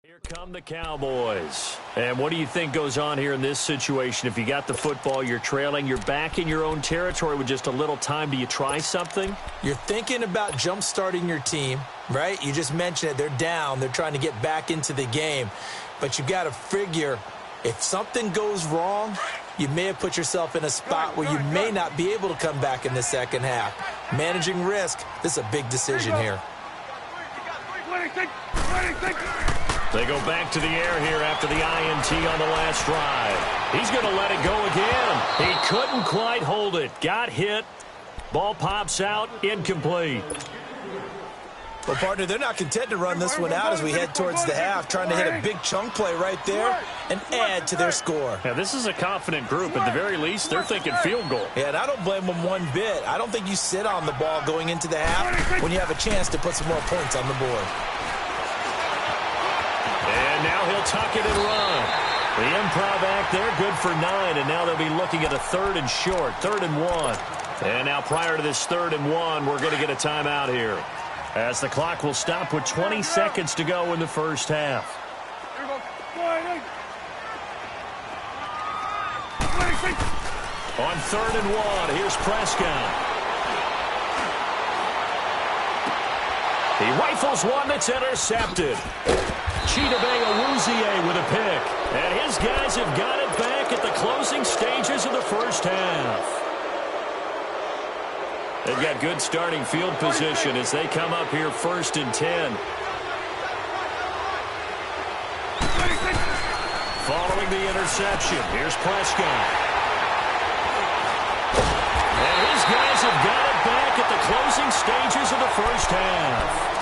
Here come the Cowboys. And what do you think goes on here in this situation? If you got the football, you're trailing, you're back in your own territory with just a little time. Do you try something? You're thinking about jump-starting your team, right? You just mentioned it. They're down. They're trying to get back into the game. But you got to figure if something goes wrong, you may have put yourself in a spot where you may not be able to come back in the second half. Managing risk, this is a big decision here. They go back to the air here after the INT on the last drive. He's going to let it go again. He couldn't quite hold it. Got hit. Ball pops out. Incomplete. Well, partner, they're not content to run this one out as we head towards the half, trying to hit a big chunk play right there and add to their score. Yeah, this is a confident group. At the very least, they're thinking field goal. Yeah, and I don't blame them one bit. I don't think you sit on the ball going into the half when you have a chance to put some more points on the board. And now he'll tuck it and run. The improv act there, good for 9, and now they'll be looking at a 3rd and short, 3rd and 1. And now prior to this 3rd and 1, we're going to get a timeout here, as the clock will stop with 20 seconds to go in the first half. On 3rd and 1, here's Prescott. He rifles one that's intercepted. Chidobe with a pick. And his guys have got it back at the closing stages of the first half. They've got good starting field position as they come up here 1st and 10. Following the interception, here's Prescott. And his guys have got it back at the closing stages of the first half.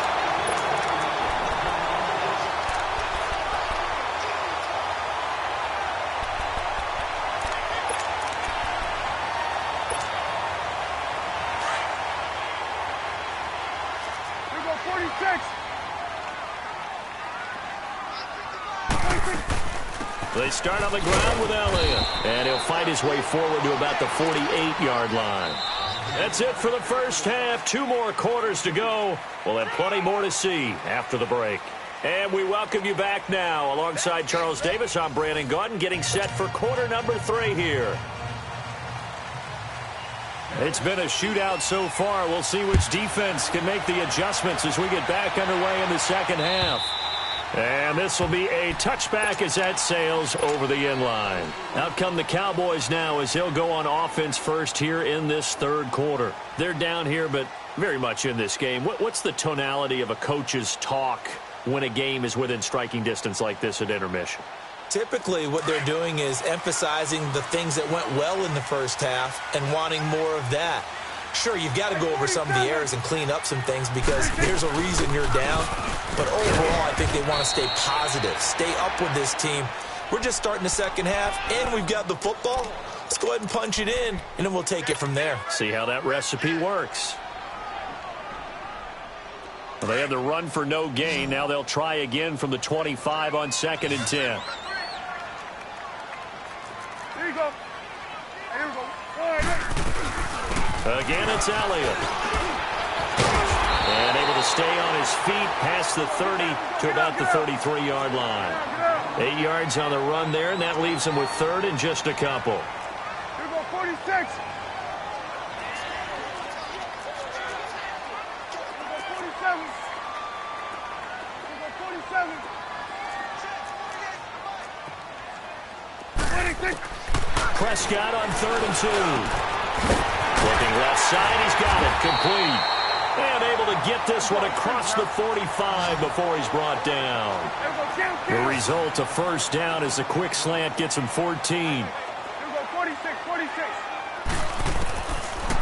They start on the ground with Elliott, and he'll fight his way forward to about the 48-yard line. That's it for the first half. 2 more quarters to go. We'll have plenty more to see after the break. And we welcome you back now. Alongside Charles Davis, I'm Brandon Gaudin, getting set for quarter number 3 here. It's been a shootout so far. We'll see which defense can make the adjustments as we get back underway in the second half. And this will be a touchback as that sails over the end line. Out come the Cowboys now as he'll go on offense first here in this 3rd quarter. They're down here, but very much in this game. What's the tonality of a coach's talk when a game is within striking distance like this at intermission? Typically, what they're doing is emphasizing the things that went well in the first half and wanting more of that. Sure, you've got to go over some of the errors and clean up some things because there's a reason you're down. But overall, I think they want to stay positive, stay up with this team. We're just starting the second half, and we've got the football. Let's go ahead and punch it in, and then we'll take it from there. See how that recipe works. Well, they had the run for no gain. Now they'll try again from the 25 on 2nd and 10. There you go. There you go. Again, it's Elliott. And able to stay on his feet past the 30 to about the 33-yard line. 8 yards on the run there, and that leaves him with 3rd and just a couple. Here we go, 46. Prescott on 3rd and 2. Looking left side, he's got it, complete. And able to get this one across the 45 before he's brought down. The result, a first down as the quick slant gets him 14. Here we go, 46.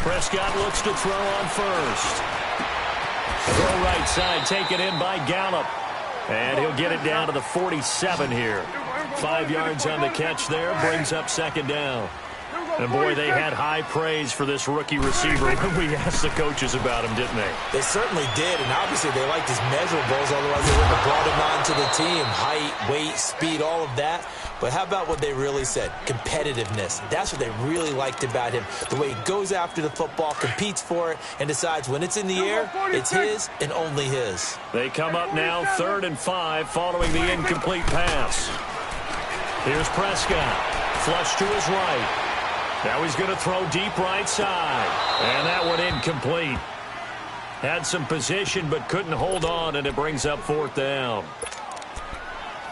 Prescott looks to throw on first. Throw right side, taken in by Gallup. And he'll get it down to the 47 here. 5 yards on the catch there, brings up 2nd down. Here we go, And, boy, they had high praise for this rookie receiver when we asked the coaches about him, didn't they? They certainly did, and obviously they liked his measurables, otherwise they wouldn't have brought him onto the team. Height, weight, speed, all of that. But how about what they really said? Competitiveness. That's what they really liked about him. The way he goes after the football, competes for it, and decides when it's in the air, it's his and only his. They come up now 3rd and 5 following the incomplete pass. Here's Prescott. Flush to his right. Now he's going to throw deep right side. And that one incomplete. Had some position but couldn't hold on, and it brings up 4th down.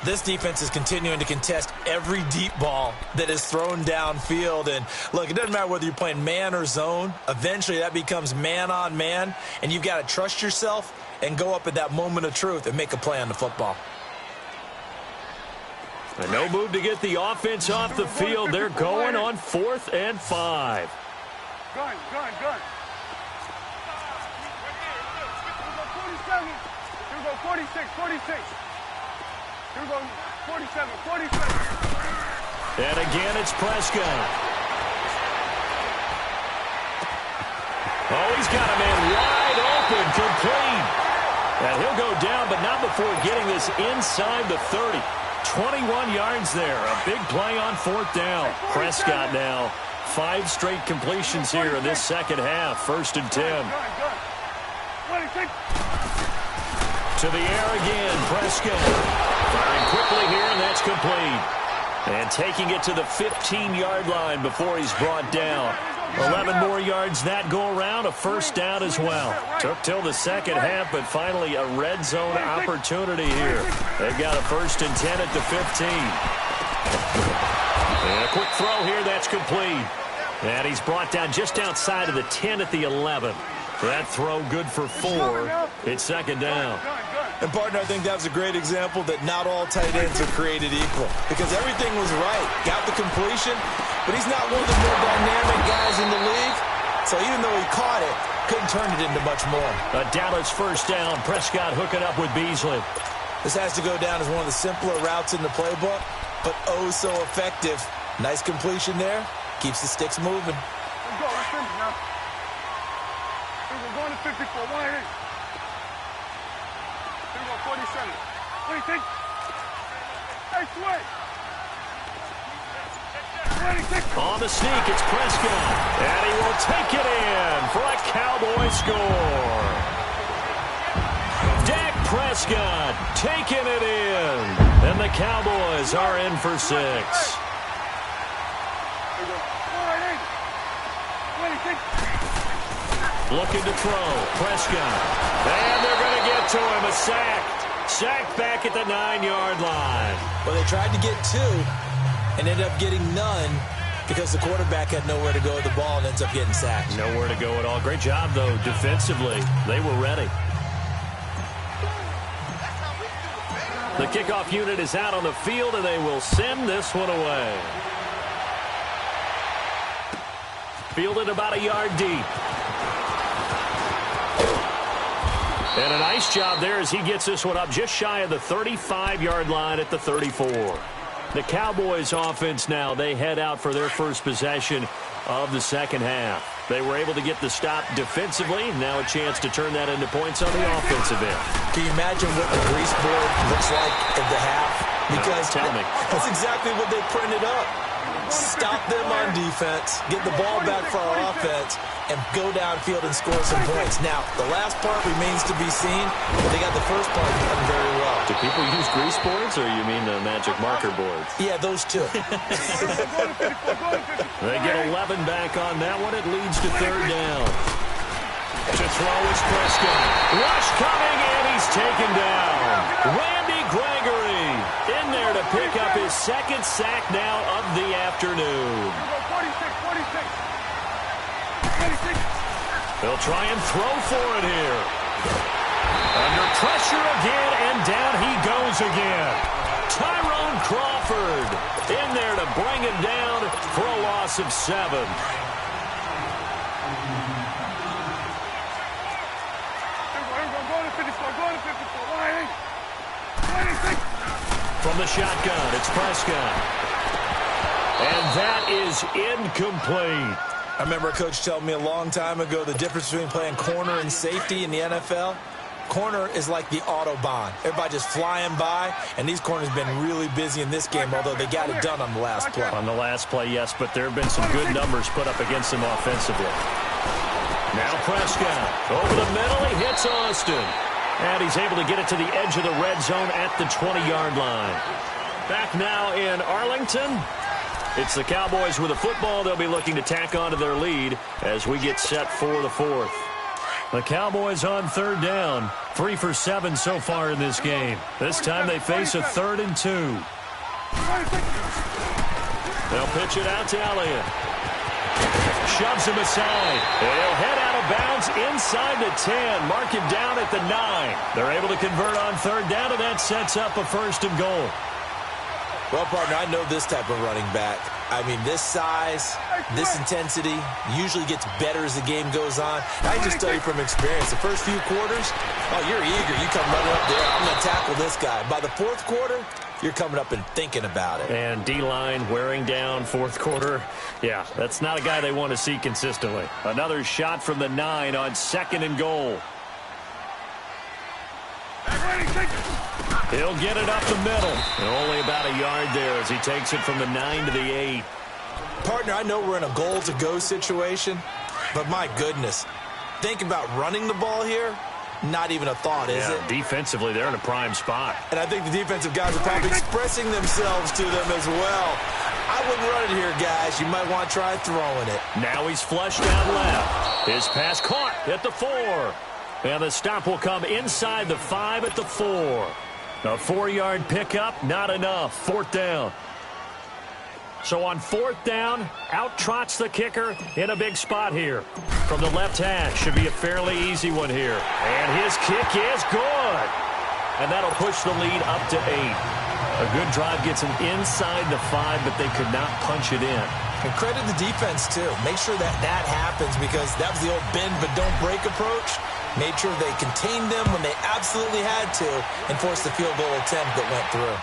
This defense is continuing to contest every deep ball that is thrown downfield. And, look, it doesn't matter whether you're playing man or zone. Eventually that becomes man on man, and you've got to trust yourself and go up at that moment of truth and make a play on the football. And no move to get the offense off the field. They're going on 4th and 5. Gun. Here we go 47. Here we go 46. Here we go 47. And again, it's Prescott. Oh, he's got a man wide open, complete. And he'll go down, but not before getting this inside the 30. 21 yards there. A big play on 4th down. Prescott now 5 straight completions here in this second half. 1st and 10. To the air again, Prescott. Firing quickly here, and that's complete. And taking it to the 15-yard line before he's brought down. 11 more yards that go around, a 1st down as well. Took till the second half, but finally a red zone opportunity here. They've got a 1st and 10 at the 15. And a quick throw here, that's complete. And he's brought down just outside of the 10 at the 11. That throw good for 4. It's 2nd down. And, partner, I think that was a great example that not all tight ends are created equal, because everything was right. Got the completion, but he's not one of the more dynamic guys in the league. So even though he caught it, couldn't turn it into much more. A Dallas 1st down. Prescott hooking up with Beasley. This has to go down as one of the simpler routes in the playbook, but oh so effective. Nice completion there. Keeps the sticks moving. Let's go. Let's finish now. We're going to 54. 1 8. Here we go 47. What do you think? Hey, swing. 26. On the sneak, it's Prescott. And he will take it in for a Cowboy score. Dak Prescott taking it in. And the Cowboys are in for 6. Here we go. 26. Looking to throw. Prescott. And they're going to get to him. A sack. Sacked back at the 9-yard line. Well, they tried to get 2 and ended up getting none because the quarterback had nowhere to go with the ball and ends up getting sacked. Nowhere to go at all. Great job, though, defensively. They were ready. The kickoff unit is out on the field, and they will send this one away. Fielded about a yard deep. And a nice job there as he gets this one up just shy of the 35-yard line at the 34. The Cowboys offense now, they head out for their first possession of the second half. They were able to get the stop defensively. Now a chance to turn that into points on the offensive end. Can you imagine what the grease board looks like at the half? Because tell me. That's exactly what they printed up. Stop them on defense, get the ball back for our offense, and go downfield and score some points. Now, the last part remains to be seen, but they got the first part done very well. Do people use grease boards, or you mean the magic marker boards? Yeah, those two. They get 11 back on that one. It leads to 3rd down. To throw is Prescott. Rush coming, and he's taken down. Randy Gregory in there to pick up his 2nd sack now of the afternoon. 46. They'll try and throw for it here. Under pressure again, and down he goes again. Tyrone Crawford in there to bring him down for a loss of 7. From the shotgun, it's Prescott. And that is incomplete. I remember a coach telling me a long time ago the difference between playing corner and safety in the NFL. Corner is like the Autobahn. Everybody just flying by, and these corners have been really busy in this game, although they got it done on the last play. On the last play, yes, but there have been some good numbers put up against them offensively. Now Prescott. Over the middle, he hits Austin. And he's able to get it to the edge of the red zone at the 20-yard line. Back now in Arlington. It's the Cowboys with a football. They'll be looking to tack on to their lead as we get set for the fourth. The Cowboys on third down. 3 for 7 so far in this game. This time they face a 3rd and 2. They'll pitch it out to Elliott. Shoves him aside. He'll head out of bounds inside the 10. Mark him down at the 9. They're able to convert on third down, and that sets up a 1st and goal. Well, partner, I know this type of running back. I mean, this size, this intensity usually gets better as the game goes on. I just tell you from experience, the first few quarters, oh, you're eager. You come running up there. I'm going to tackle this guy. By the 4th quarter, you're coming up and thinking about it. And D-line wearing down 4th quarter. Yeah, that's not a guy they want to see consistently. Another shot from the 9 on 2nd and goal. He'll get it up the middle. And only about a yard there as he takes it from the 9 to the 8. Partner, I know we're in a goal-to-go situation, but my goodness, thinking about running the ball here, not even a thought, is it? Defensively, they're in a prime spot. And I think the defensive guys are probably expressing themselves to them as well. I wouldn't run it here, guys. You might want to try throwing it. Now he's flushed down left. His pass caught at the 4. And the stop will come inside the 5 at the 4. A 4-yard pickup, not enough. 4th down. So on 4th down, out trots the kicker in a big spot here. From the left hash, should be a fairly easy one here. And his kick is good. And that'll push the lead up to 8. A good drive gets him inside the 5, but they could not punch it in. And credit the defense, too. Make sure that happens because that was the old bend but don't break approach. Made sure they contained them when they absolutely had to and forced the field goal attempt that went through.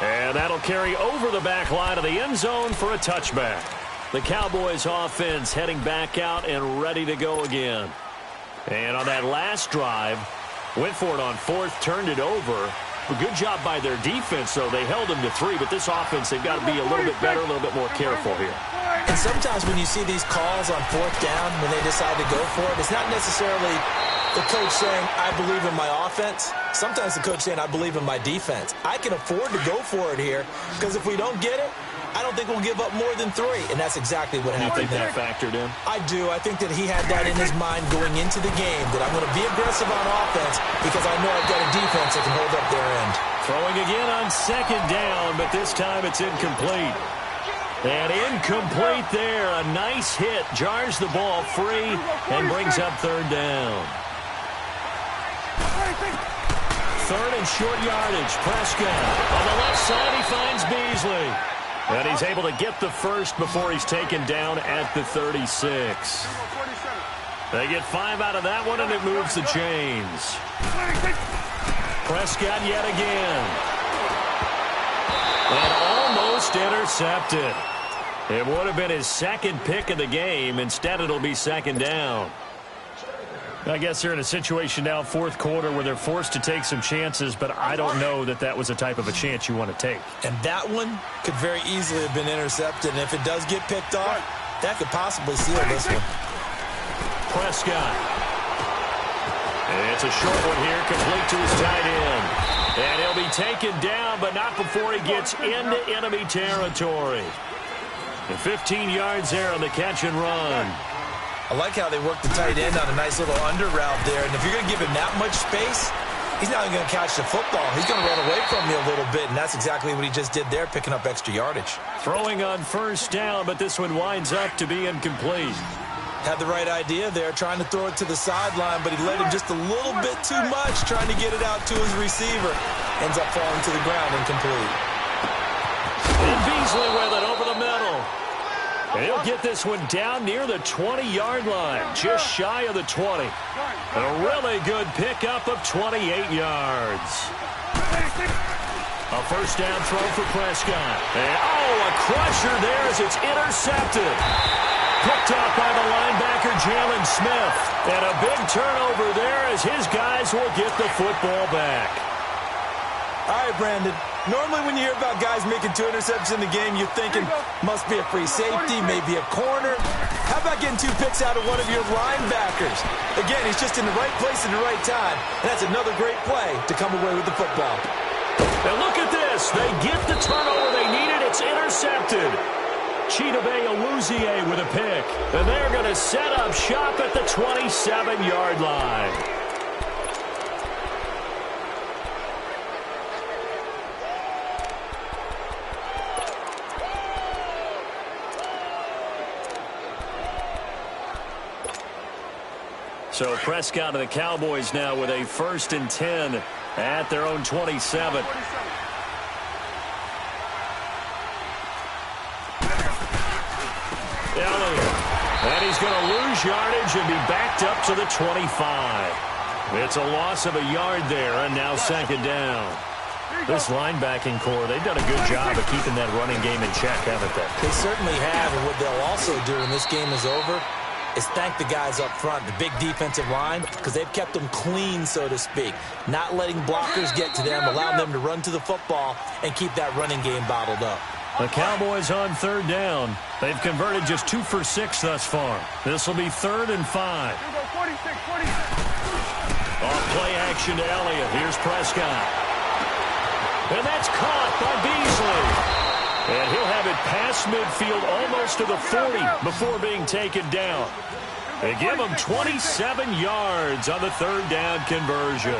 And that'll carry over the back line of the end zone for a touchback. The Cowboys offense heading back out and ready to go again. And on that last drive, went for it on 4th, turned it over. A good job by their defense, though. They held them to 3, but this offense, they've got to be a little bit better, a little bit more careful here. And sometimes when you see these calls on 4th down, when they decide to go for it, it's not necessarily the coach saying, I believe in my offense. Sometimes the coach saying, I believe in my defense. I can afford to go for it here because if we don't get it, I don't think we'll give up more than 3. And that's exactly what happened there. You think that factored in? I do. I think that he had that in his mind going into the game, that I'm going to be aggressive on offense because I know I've got a defense that can hold up their end. Throwing again on 2nd down, but this time it's incomplete. And incomplete there. A nice hit. Jars the ball free and brings up 3rd down. 3rd and short yardage. Prescott. On the left side, he finds Beasley. And he's able to get the first before he's taken down at the 36. They get 5 out of that one, and it moves the chains. Prescott yet again. And almost intercepted. It would have been his 2nd pick of the game. Instead, it'll be 2nd down. I guess they're in a situation now, 4th quarter, where they're forced to take some chances, but I don't know that that was the type of a chance you want to take. And that one could very easily have been intercepted, and if it does get picked off, that could possibly seal this one. Prescott. It's a short one here, complete to his tight end. And he'll be taken down, but not before he gets into enemy territory. And 15 yards there on the catch and run. I like how they work the tight end on a nice little under route there. And if you're going to give him that much space, he's not even going to catch the football. He's going to run away from you a little bit, and that's exactly what he just did there, picking up extra yardage. Throwing on 1st down, but this one winds up to be incomplete. Had the right idea there, trying to throw it to the sideline, but he led him just a little bit too much, trying to get it out to his receiver. Ends up falling to the ground, incomplete. And Beasley with it over the middle. And he'll get this one down near the 20-yard line, just shy of the 20. A really good pickup of 28 yards. A first down throw for Prescott. And, a crusher there as it's intercepted. Picked off by the linebacker, Jalen Smith. And a big turnover there as his guys will get the football back. All right, Brandon. Normally when you hear about guys making 2 interceptions in the game, you're thinking must be a free safety, maybe a corner. How about getting 2 picks out of one of your linebackers? Again, he's just in the right place at the right time. And that's another great play to come away with the football. And look at this. They get the turnover they needed. It's intercepted. Chidobe Awuzie with a pick. And they're going to set up shop at the 27-yard line. So Prescott and the Cowboys now with a 1st and 10 at their own 27. Elliott. And he's going to lose yardage and be backed up to the 25. It's a loss of a yard there, and now 2nd down. This linebacking core, they've done a good job of keeping that running game in check, haven't they? They certainly have, and what they'll also do when this game is over is thank the guys up front, the big defensive line, because they've kept them clean, so to speak. Not letting blockers get to them, allowing them to run to the football and keep that running game bottled up. The Cowboys on 3rd down. They've converted just 2 for 6 thus far. This will be 3rd and 5. Off play action to Elliott. Here's Prescott. And that's caught by Beasley. And he'll have it past midfield almost to the 40 before being taken down. They give him 27 yards on the 3rd down conversion.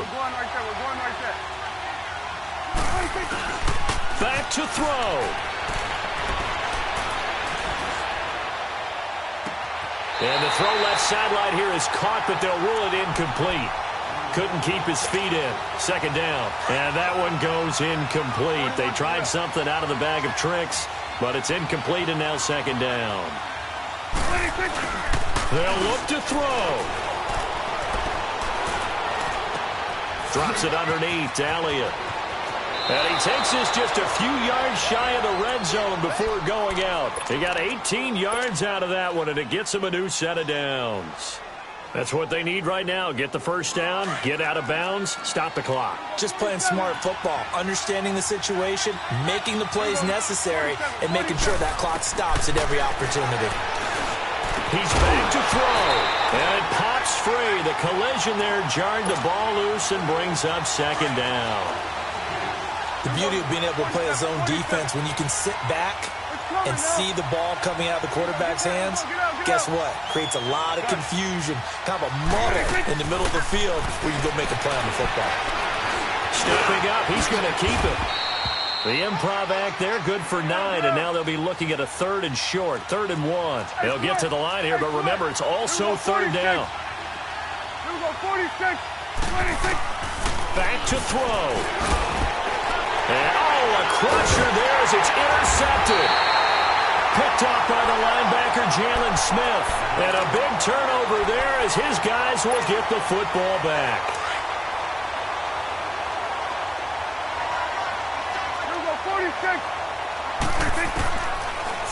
Back to throw. And the throw left sideline here is caught, but they'll rule it incomplete. Couldn't keep his feet in. 2nd down. And that one goes incomplete. They tried something out of the bag of tricks, but it's incomplete and now 2nd down. They'll look to throw. Drops it underneath to Elliott. And he takes this just a few yards shy of the red zone before going out. He got 18 yards out of that one, and it gets him a new set of downs. That's what they need right now. Get the 1st down, get out of bounds, stop the clock. Just playing smart football, understanding the situation, making the plays necessary, and making sure that clock stops at every opportunity. He's back to throw. And it pops free. The collision there jarred the ball loose and brings up 2nd down. The beauty of being able to play a zone defense when you can sit back and see the ball coming out of the quarterback's hands, guess what? Creates a lot of confusion, kind of a muddle in the middle of the field where you go make a play on the football. Stepping up, he's going to keep it. The improv act there, good for 9, and now they'll be looking at a 3rd and short, 3rd and 1. They'll get to the line here, but remember, it's also 3rd down. Here we go, 46, 26. Back to throw. And, a crusher there as it's intercepted. Picked off by the linebacker, Jalen Smith. And a big turnover there as his guys will get the football back. Here we go, 46.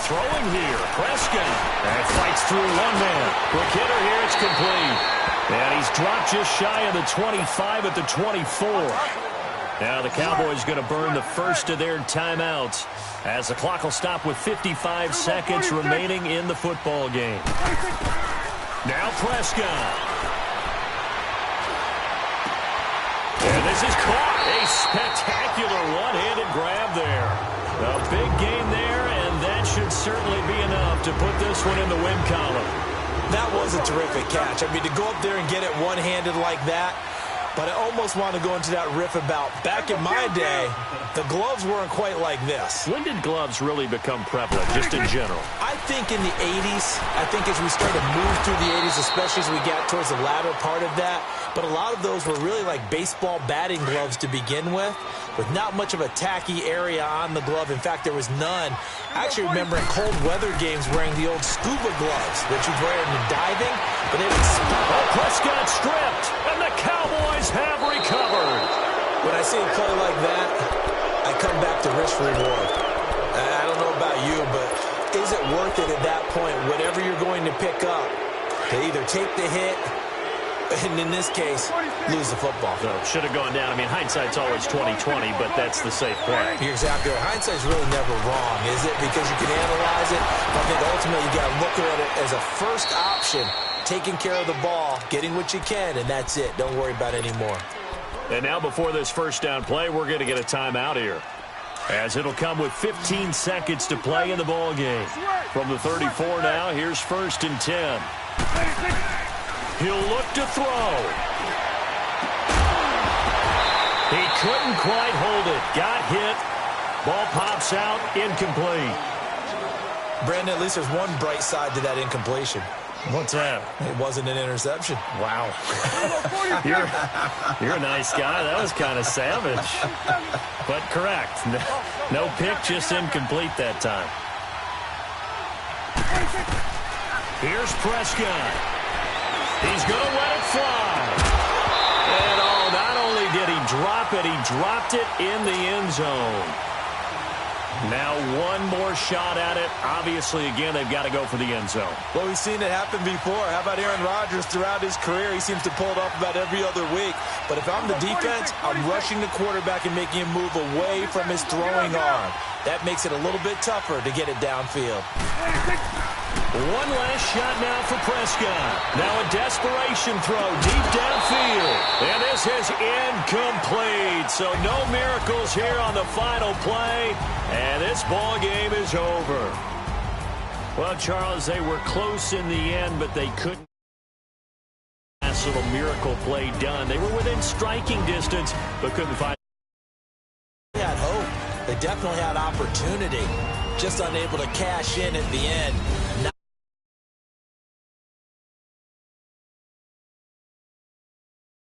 Throwing here, Prescott. And fights through one man. Quick hitter here, it's complete. And he's dropped just shy of the 25 at the 24. Now the Cowboys going to burn the first of their timeouts as the clock will stop with 55 seconds remaining in the football game. Now Prescott. And this is caught. A spectacular one-handed grab there. A big game there, and that should certainly be enough to put this one in the win column. That was a terrific catch. I mean, to go up there and get it one-handed like that, but I almost want to go into that riff about back in my day, the gloves weren't quite like this. When did gloves really become prevalent, just in general? I think in the 80s. I think as we started to move through the 80s, especially as we got towards the latter part of that. But a lot of those were really like baseball batting gloves to begin with not much of a tacky area on the glove. In fact, there was none. I actually remember in cold weather games wearing the old scuba gloves that you'd wear in diving, but they would Prescott stripped, and the Cowboys have recovered. When I see a play like that, I come back to risk reward. I don't know about you, but is it worth it at that point, whatever you're going to pick up, to either take the hit, and in this case, lose the football? So should have gone down. I mean, hindsight's always 20/20, but that's the safe play. You're exactly right. Hindsight's really never wrong, is it? Because you can analyze it. I think ultimately you got to look at it as a first option, taking care of the ball, getting what you can, and that's it. Don't worry about it anymore. And now before this first down play, we're going to get a timeout here, as it'll come with 15 seconds to play in the ball game. From the 34 now, here's 1st and 10. He'll look to throw. He couldn't quite hold it. Got hit. Ball pops out, incomplete. Brandon, at least there's one bright side to that incompletion. What's that? It wasn't an interception. Wow. You're a nice guy. That was kind of savage. But correct. No pick, just incomplete that time. Here's Prescott. He's going to let it fly. And not only did he drop it, he dropped it in the end zone. Now one more shot at it. Obviously, again, they've got to go for the end zone. Well, we've seen it happen before. How about Aaron Rodgers throughout his career? He seems to pull it off about every other week. But if I'm the defense, I'm rushing the quarterback and making him move away from his throwing arm. That makes it a little bit tougher to get it downfield. One last shot now for Prescott. Now a desperation throw deep downfield. And this is incomplete. So no miracles here on the final play. And this ball game is over. Well, Charles, they were close in the end, but they couldn't. Last little miracle play done. They were within striking distance, but couldn't find. They had hope. They definitely had opportunity. Just unable to cash in at the end.